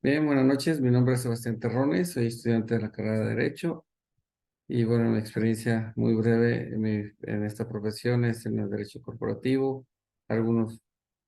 Bien, buenas noches. Mi nombre es Sebastián Terrones, soy estudiante de la carrera de Derecho y bueno, mi experiencia muy breve en esta profesión es en el derecho corporativo, algunos,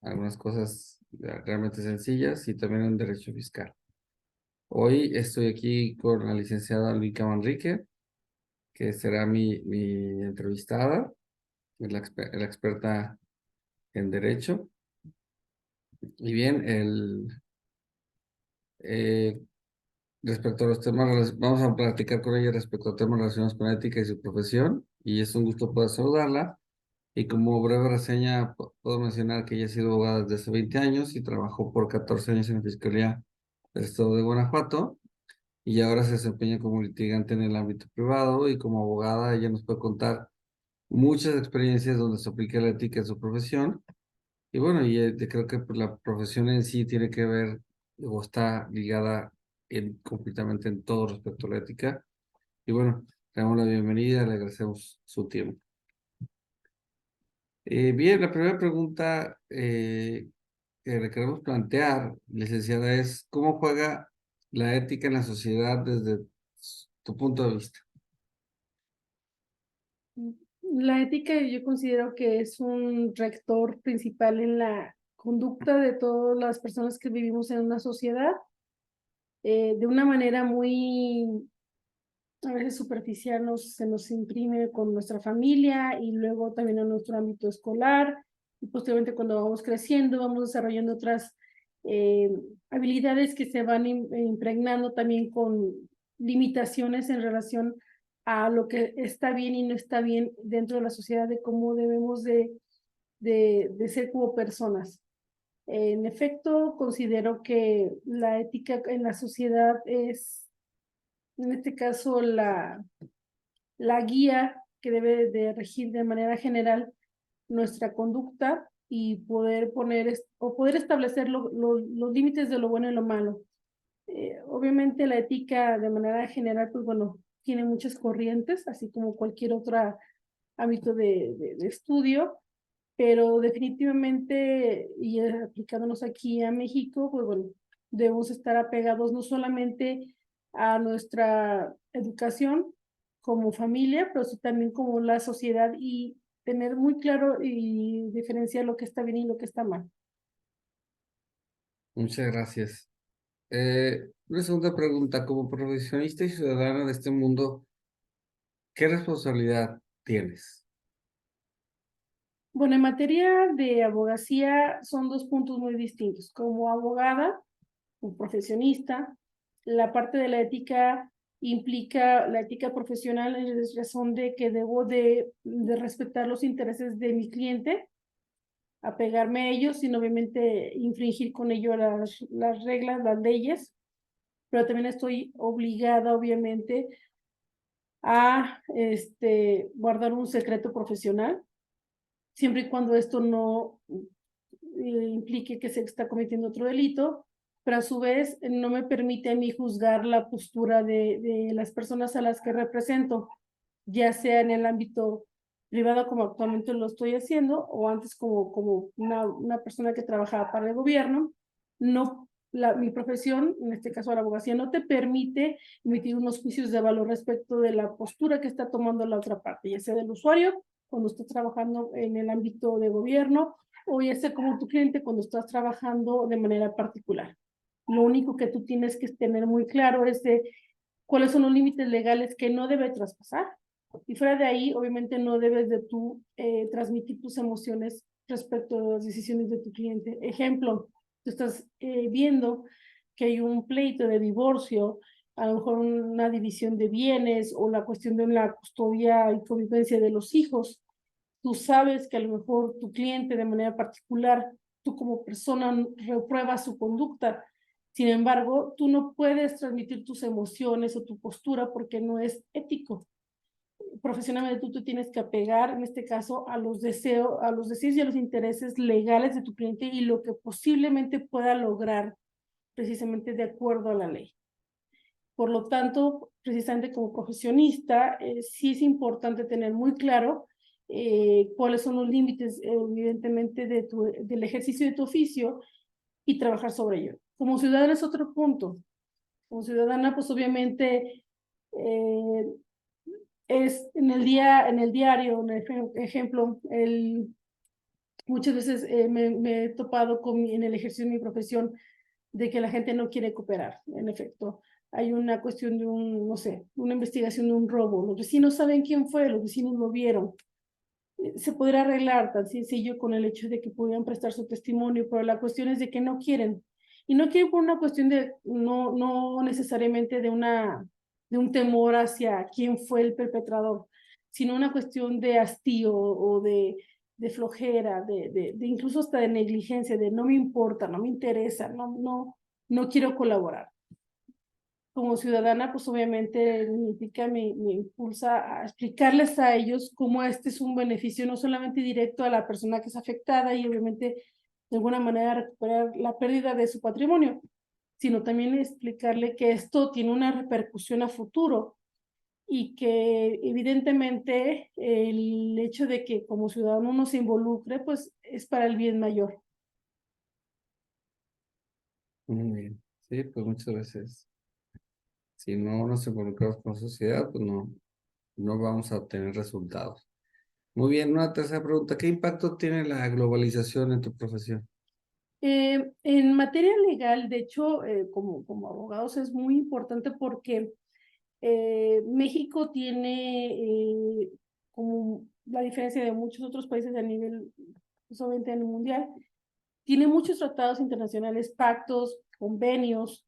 algunas cosas realmente sencillas y también en derecho fiscal. Hoy estoy aquí con la licenciada Luisa Manrique, que será mi entrevistada, es la experta en derecho. Y bien, eh, respecto a los temas, vamos a platicar con ella respecto a temas relacionados con ética y su profesión, y es un gusto poder saludarla. Y como breve reseña, puedo mencionar que ella ha sido abogada desde hace 20 años y trabajó por 14 años en la Fiscalía del Estado de Guanajuato, y ahora se desempeña como litigante en el ámbito privado, y como abogada ella nos puede contar muchas experiencias donde se aplica la ética en su profesión. Y bueno, yo creo que pues, la profesión en sí tiene que ver o está ligada completamente en todo respecto a la ética. Y bueno, le damos la bienvenida, le agradecemos su tiempo. Bien, la primera pregunta que le queremos plantear, licenciada, es ¿cómo juega la ética en la sociedad desde tu punto de vista? La ética yo considero que es un rector principal en la conducta de todas las personas que vivimos en una sociedad, de una manera muy, a veces superficial, se nos imprime con nuestra familia y luego también en nuestro ámbito escolar, y posteriormente cuando vamos creciendo vamos desarrollando otras eh, habilidades que se van impregnando también con limitaciones en relación a lo que está bien y no está bien dentro de la sociedad, de cómo debemos de ser como personas. En efecto, considero que la ética en la sociedad es, en este caso, la guía que debe de regir de manera general nuestra conducta y poder poner o poder establecer los límites de lo bueno y lo malo. Obviamente la ética de manera general, pues bueno, tiene muchas corrientes, así como cualquier otro ámbito de estudio, pero definitivamente, y aplicándonos aquí a México, pues bueno, debemos estar apegados no solamente a nuestra educación como familia, pero sí también como la sociedad, y tener muy claro y diferenciar lo que está bien y lo que está mal. Muchas gracias. Una segunda pregunta, como profesionista y ciudadana de este mundo, ¿qué responsabilidad tienes? Bueno, en materia de abogacía son dos puntos muy distintos. Como abogada, un profesionista, la parte de la ética implica la ética profesional en razón de que debo de respetar los intereses de mi cliente, apegarme a ellos sin obviamente infringir con ello las reglas, las leyes, pero también estoy obligada obviamente a guardar un secreto profesional, siempre y cuando esto no implique que se está cometiendo otro delito, pero a su vez no me permite a mí juzgar la postura de las personas a las que represento, ya sea en el ámbito privado como actualmente lo estoy haciendo, o antes como una persona que trabajaba para el gobierno. No, mi profesión, en este caso la abogacía, no te permite emitir unos juicios de valor respecto de la postura que está tomando la otra parte, ya sea del usuario cuando estás trabajando en el ámbito de gobierno, o ya sea como tu cliente cuando estás trabajando de manera particular. Lo único que tú tienes que tener muy claro es de cuáles son los límites legales que no debe traspasar. Y fuera de ahí, obviamente no debes de tú transmitir tus emociones respecto a las decisiones de tu cliente. Ejemplo, tú estás viendo que hay un pleito de divorcio, a lo mejor una división de bienes o la cuestión de la custodia y convivencia de los hijos. Tú sabes que a lo mejor tu cliente de manera particular, tú como persona repruebas su conducta. Sin embargo, tú no puedes transmitir tus emociones o tu postura porque no es ético. Profesionalmente tú te tienes que apegar, en este caso, a los deseos y a los intereses legales de tu cliente y lo que posiblemente pueda lograr precisamente de acuerdo a la ley. Por lo tanto, precisamente como profesionista, sí es importante tener muy claro cuáles son los límites, evidentemente, del ejercicio de tu oficio y trabajar sobre ello. Como ciudadana es otro punto. Como ciudadana, pues obviamente es en el diario, ejemplo, muchas veces me he topado en el ejercicio de mi profesión de que la gente no quiere cooperar. En efecto, hay una cuestión de no sé, una investigación de un robo. Los vecinos saben quién fue, los vecinos lo vieron. Se podría arreglar tan sencillo con el hecho de que pudieran prestar su testimonio, pero la cuestión es de que no quieren. Y no quieren por una cuestión no necesariamente de un temor hacia quién fue el perpetrador, sino una cuestión de hastío o de flojera, de incluso hasta de negligencia, de no me importa, no me interesa, no quiero colaborar. Como ciudadana, pues obviamente me impulsa a explicarles a ellos cómo este es un beneficio no solamente directo a la persona que es afectada y obviamente de alguna manera recuperar la pérdida de su patrimonio, sino también explicarle que esto tiene una repercusión a futuro y que evidentemente el hecho de que como ciudadano uno se involucre, pues es para el bien mayor. Muy bien. Sí, pues muchas veces, si no nos involucramos con la sociedad, pues no vamos a obtener resultados. Muy bien, una tercera pregunta. ¿Qué impacto tiene la globalización en tu profesión? En materia legal, de hecho, como abogados es muy importante porque México tiene, como la diferencia de muchos otros países a nivel, solamente a nivel mundial, tiene muchos tratados internacionales, pactos, convenios,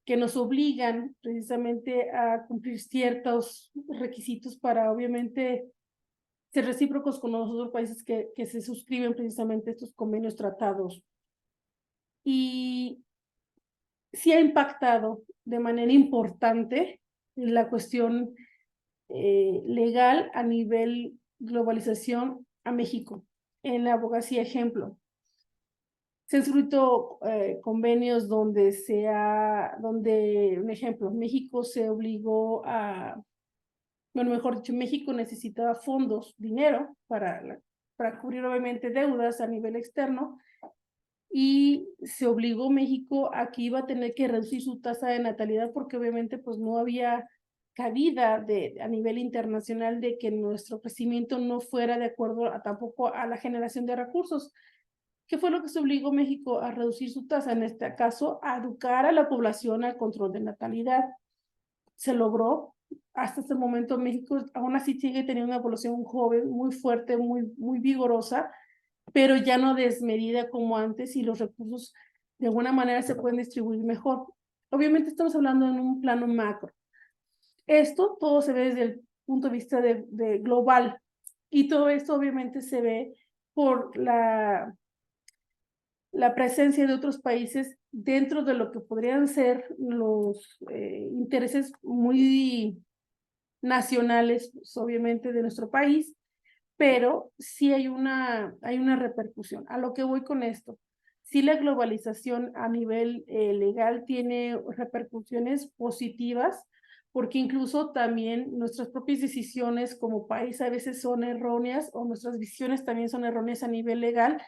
que nos obligan precisamente a cumplir ciertos requisitos para, obviamente, ser recíprocos con los otros países que se suscriben precisamente estos convenios, tratados. Y sí ha impactado de manera importante en la cuestión legal a nivel globalización a México. En la abogacía, ejemplo, se han suscrito convenios donde, un ejemplo, México se obligó bueno, mejor dicho, México necesitaba fondos, dinero para cubrir obviamente deudas a nivel externo y se obligó México a que iba a tener que reducir su tasa de natalidad porque obviamente pues no había cabida a nivel internacional de que nuestro crecimiento no fuera de acuerdo tampoco a la generación de recursos. ¿Qué fue lo que se obligó México a reducir su tasa? En este caso, a educar a la población al control de natalidad. Se logró. Hasta este momento México aún así sigue teniendo una población joven, muy fuerte, muy vigorosa, pero ya no desmedida como antes y los recursos de alguna manera se pueden distribuir mejor. Obviamente estamos hablando en un plano macro. Esto todo se ve desde el punto de vista de global y todo esto obviamente se ve por la presencia de otros países dentro de lo que podrían ser los intereses muy nacionales, pues, obviamente, de nuestro país, pero sí hay una repercusión. A lo que voy con esto, sí la globalización a nivel legal tiene repercusiones positivas, porque incluso también nuestras propias decisiones como país a veces son erróneas o nuestras visiones también son erróneas a nivel legal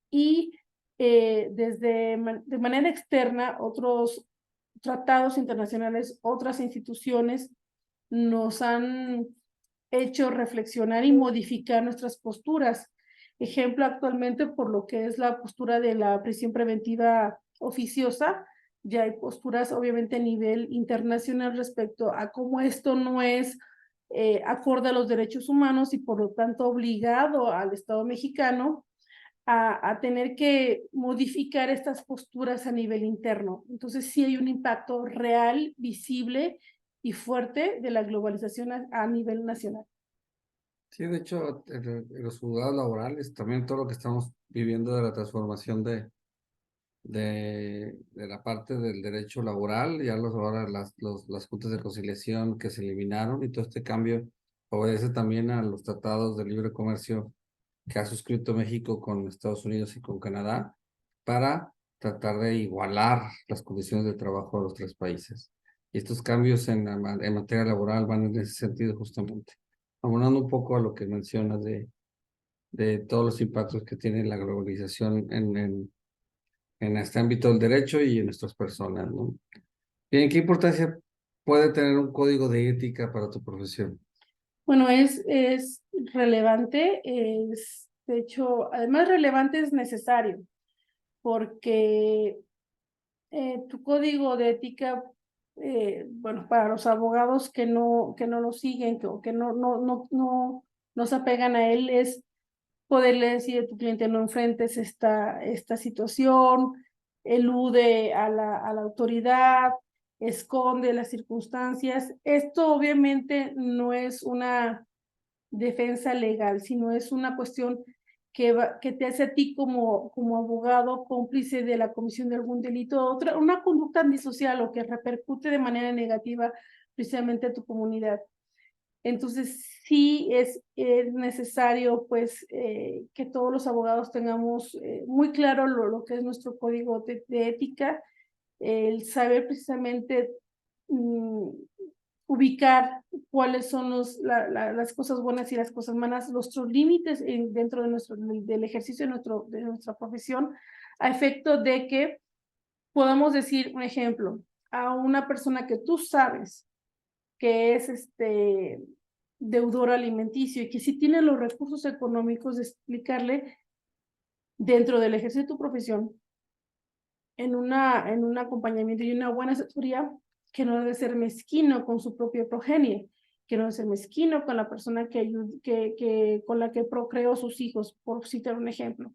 y de manera externa otros tratados internacionales, otras instituciones nos han hecho reflexionar y modificar nuestras posturas. Ejemplo, actualmente por lo que es la postura de la prisión preventiva oficiosa, ya hay posturas obviamente a nivel internacional respecto a cómo esto no es acorde a los derechos humanos y por lo tanto obligado al Estado mexicano a tener que modificar estas posturas a nivel interno. Entonces sí hay un impacto real, visible y fuerte de la globalización a nivel nacional. Sí, de hecho, en los juzgados laborales, también todo lo que estamos viviendo de la transformación de la parte del derecho laboral, ya ahora las juntas de conciliación que se eliminaron y todo este cambio obedece también a los tratados de libre comercio que ha suscrito México con Estados Unidos y con Canadá para tratar de igualar las condiciones de trabajo de los tres países. Y estos cambios en materia laboral van en ese sentido justamente, abonando un poco a lo que mencionas de todos los impactos que tiene la globalización en este ámbito del derecho y en nuestras personas, ¿no? Bien, ¿qué importancia puede tener un código de ética para tu profesión? Bueno, es relevante, de hecho, además relevante es necesario, porque tu código de ética, bueno, para los abogados que no lo siguen, que no se apegan a él, es poderle decir a tu cliente: no enfrentes esta situación, elude a la autoridad, esconde las circunstancias. Esto obviamente no es una defensa legal, sino es una cuestión que te hace a ti como abogado cómplice de la comisión de algún delito, una conducta antisocial o que repercute de manera negativa precisamente a tu comunidad. Entonces, sí es necesario, pues, que todos los abogados tengamos muy claro lo que es nuestro código de ética, el saber precisamente ubicar cuáles son las cosas buenas y las cosas malas, nuestros límites dentro de del ejercicio de nuestra profesión, a efecto de que podamos decir, un ejemplo, a una persona que tú sabes que es deudor alimenticio y que sí tiene los recursos económicos de explicarle dentro del ejercicio de tu profesión, en un acompañamiento y una buena asesoría, que no debe ser mezquino con su propio progenie, que no debe ser mezquino con la persona con la que procreó sus hijos, por citar un ejemplo.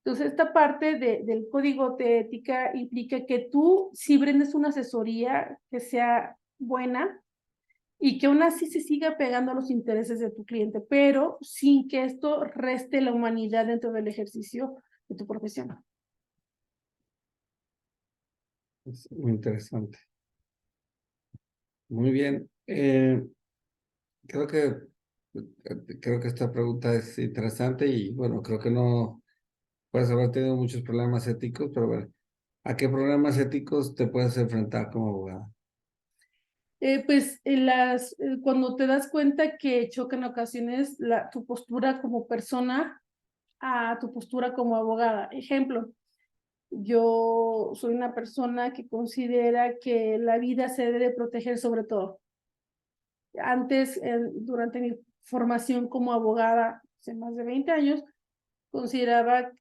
Entonces, esta parte del código de ética implica que tú sí brindes una asesoría que sea buena y que aún así se siga pegando a los intereses de tu cliente, pero sin que esto reste la humanidad dentro del ejercicio de tu profesión. Es muy interesante. Muy bien. Creo que, creo que esta pregunta es interesante y bueno, creo que no puedes haber tenido muchos problemas éticos, pero bueno, ¿a qué problemas éticos te puedes enfrentar como abogada? Pues cuando te das cuenta que choca en ocasiones tu postura como persona a tu postura como abogada. Ejemplo, yo soy una persona que considera que la vida se debe proteger sobre todo. Antes, durante mi formación como abogada, hace más de 20 años, consideraba,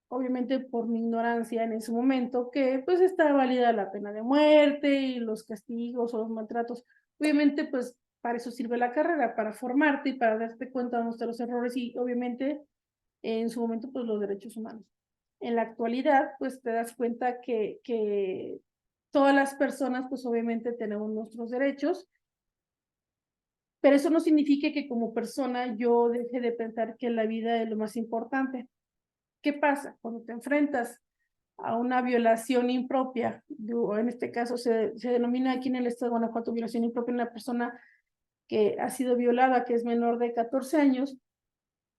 obviamente por mi ignorancia en ese momento, que pues estaba válida la pena de muerte y los castigos o los maltratos. Obviamente, pues para eso sirve la carrera, para formarte y para darte cuenta de nuestros errores y obviamente en su momento pues los derechos humanos. En la actualidad, pues te das cuenta que todas las personas pues obviamente tenemos nuestros derechos, pero eso no significa que como persona yo deje de pensar que la vida es lo más importante. ¿Qué pasa? Cuando te enfrentas a una violación impropia, o en este caso se denomina aquí en el estado de Guanajuato violación impropia, una persona que ha sido violada, que es menor de 14 años,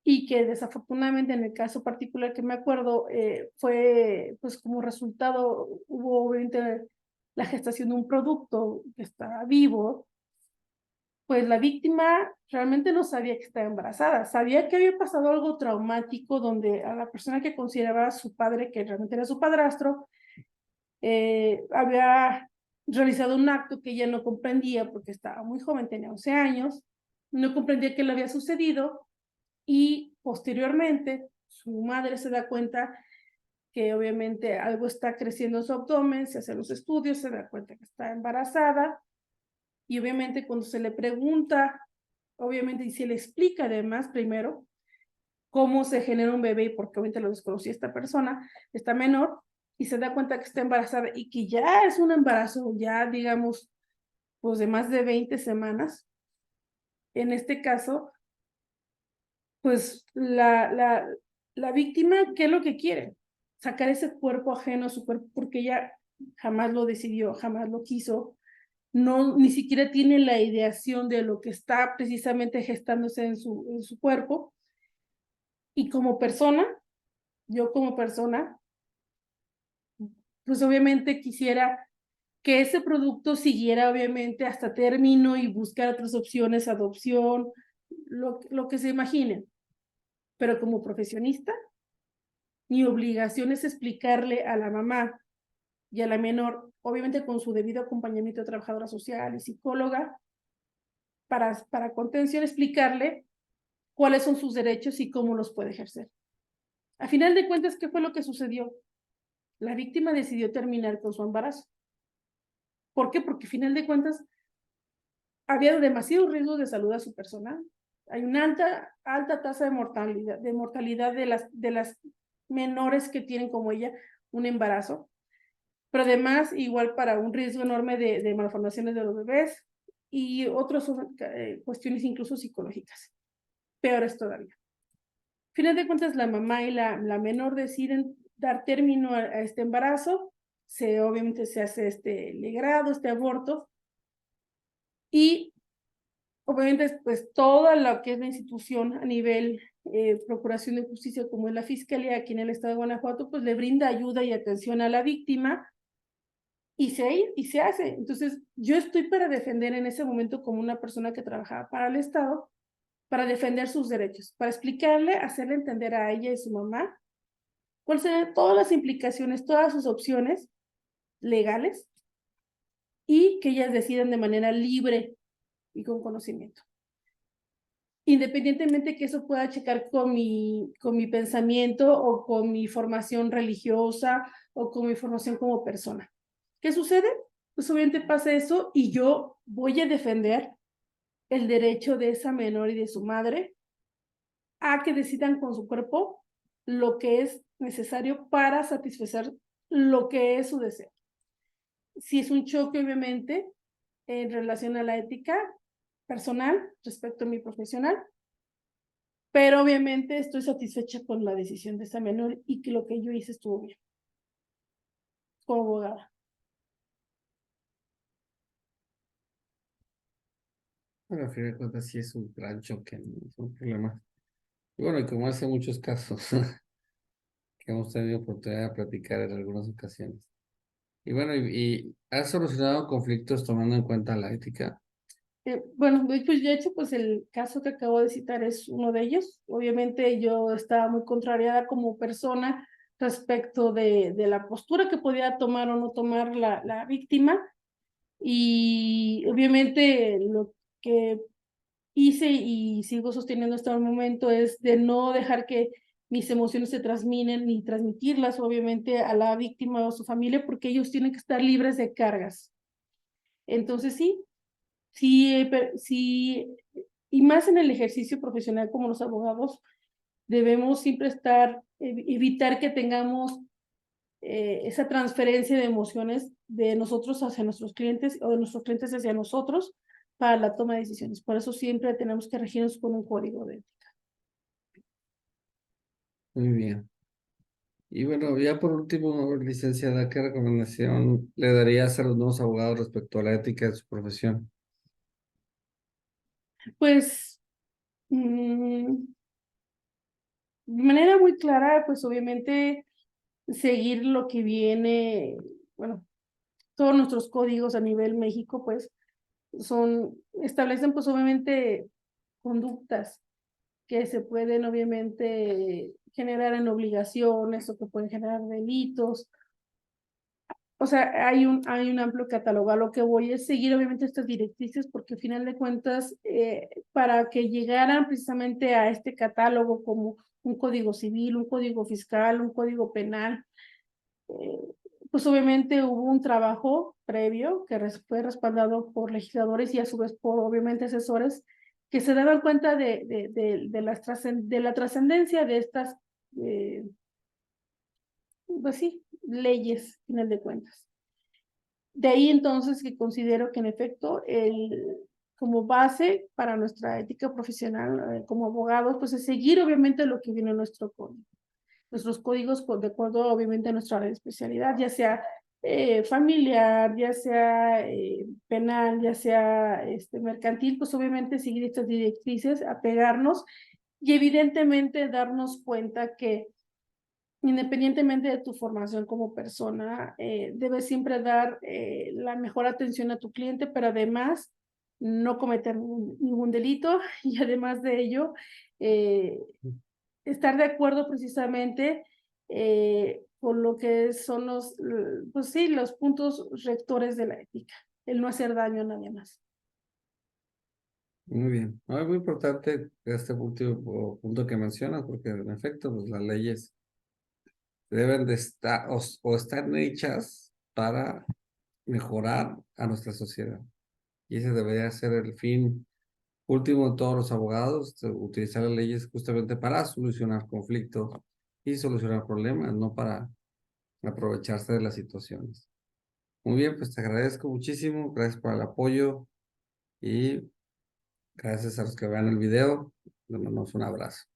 y que desafortunadamente en el caso particular que me acuerdo, fue pues como resultado, hubo obviamente la gestación de un producto que estaba vivo, pues la víctima realmente no sabía que estaba embarazada, sabía que había pasado algo traumático donde a la persona que consideraba su padre, que realmente era su padrastro, había realizado un acto que ella no comprendía porque estaba muy joven, tenía 11 años, no comprendía qué le había sucedido y posteriormente su madre se da cuenta que obviamente algo está creciendo en su abdomen, se hacen los estudios, se da cuenta que está embarazada y obviamente cuando se le pregunta, obviamente, y se le explica además primero cómo se genera un bebé, porque obviamente lo desconocía esta persona, esta menor, y se da cuenta que está embarazada y que ya es un embarazo, ya digamos, pues de más de 20 semanas. En este caso, pues la víctima, ¿qué es lo que quiere? Sacar ese cuerpo ajeno a su cuerpo, porque ella jamás lo decidió, jamás lo quiso, no, ni siquiera tiene la ideación de lo que está precisamente gestándose en su cuerpo. Y como persona, yo como persona, pues obviamente quisiera que ese producto siguiera obviamente hasta término y buscar otras opciones, adopción, lo que se imaginen. Pero como profesionista, Mi obligación es explicarle a la mamá y a la menor, obviamente con su debido acompañamiento de trabajadora social y psicóloga, para contención, explicarle cuáles son sus derechos y cómo los puede ejercer. A final de cuentas, ¿qué fue lo que sucedió? La víctima decidió terminar con su embarazo. ¿Por qué? Porque a final de cuentas había demasiado riesgo de salud a su personal. Hay una alta tasa de mortalidad de las menores que tienen como ella un embarazo, pero además igual para un riesgo enorme de malformaciones de los bebés y otras cuestiones incluso psicológicas, peores todavía. A final de cuentas, la mamá y la menor deciden dar término a este embarazo, obviamente se hace este legrado, este aborto, y obviamente pues toda lo que es la institución a nivel Procuración de Justicia, como es la Fiscalía aquí en el estado de Guanajuato, pues le brinda ayuda y atención a la víctima, y se hace. Entonces, yo estoy para defender en ese momento como una persona que trabajaba para el Estado, para defender sus derechos, para explicarle, hacerle entender a ella y su mamá cuáles serán todas las implicaciones, todas sus opciones legales, y que ellas decidan de manera libre y con conocimiento. Independientemente que eso pueda checar con mi pensamiento o con mi formación religiosa o con mi formación como persona. ¿Qué sucede? Pues obviamente pasa eso y yo voy a defender el derecho de esa menor y de su madre a que decidan con su cuerpo lo que es necesario para satisfacer lo que es su deseo. Si es un choque, obviamente, en relación a la ética personal respecto a mi profesional, pero obviamente estoy satisfecha con la decisión de esa menor y que lo que yo hice estuvo bien, como abogada. Bueno, al final de cuentas sí es un gran choque, ¿no? Es un problema. Y bueno, y como hace muchos casos que hemos tenido oportunidad de platicar en algunas ocasiones. Y bueno, y ¿has solucionado conflictos tomando en cuenta la ética? Bueno, pues de hecho, pues el caso que acabo de citar es uno de ellos. Obviamente yo estaba muy contrariada como persona respecto de la postura que podía tomar o no tomar la víctima, y obviamente lo que hice y sigo sosteniendo hasta el momento es de no dejar que mis emociones se transminen ni transmitirlas obviamente a la víctima o a su familia, porque ellos tienen que estar libres de cargas. Entonces sí, y más en el ejercicio profesional como los abogados, debemos siempre evitar que tengamos esa transferencia de emociones de nosotros hacia nuestros clientes o de nuestros clientes hacia nosotros para la toma de decisiones. Por eso siempre tenemos que regirnos con un código de ética. Muy bien. Y bueno, ya por último, licenciada, ¿qué recomendación le darías a los nuevos abogados respecto a la ética de su profesión? Pues, de manera muy clara, pues obviamente seguir lo que viene, bueno, todos nuestros códigos a nivel México, pues establecen pues obviamente conductas que se pueden obviamente generar en obligaciones o que pueden generar delitos. O sea, hay un amplio catálogo. A lo que voy es seguir obviamente estas directrices, porque al final de cuentas, para que llegaran precisamente a este catálogo como un código civil, un código fiscal, un código penal, eh, pues obviamente hubo un trabajo previo que fue respaldado por legisladores y a su vez por obviamente asesores que se daban cuenta de la trascendencia de estas, pues sí, leyes, al final de cuentas. De ahí entonces que considero que en efecto, como base para nuestra ética profesional como abogados, pues es seguir obviamente lo que viene en nuestro código. Nuestros códigos de acuerdo obviamente a nuestra área de especialidad, ya sea familiar, ya sea penal, ya sea mercantil, pues obviamente seguir estas directrices, apegarnos y evidentemente darnos cuenta que independientemente de tu formación como persona, debes siempre dar la mejor atención a tu cliente, pero además no cometer ningún delito y además de ello, estar de acuerdo precisamente por lo que son pues sí, los puntos rectores de la ética, el no hacer daño a nadie más. Muy bien. No, es muy importante este último punto que mencionas, porque en efecto, pues las leyes deben de estar o están hechas para mejorar a nuestra sociedad. Y ese debería ser el fin último de todos los abogados, utilizar las leyes justamente para solucionar conflictos y solucionar problemas, no para aprovecharse de las situaciones. Muy bien, pues te agradezco muchísimo, gracias por el apoyo y gracias a los que vean el video. Les mandamos un abrazo.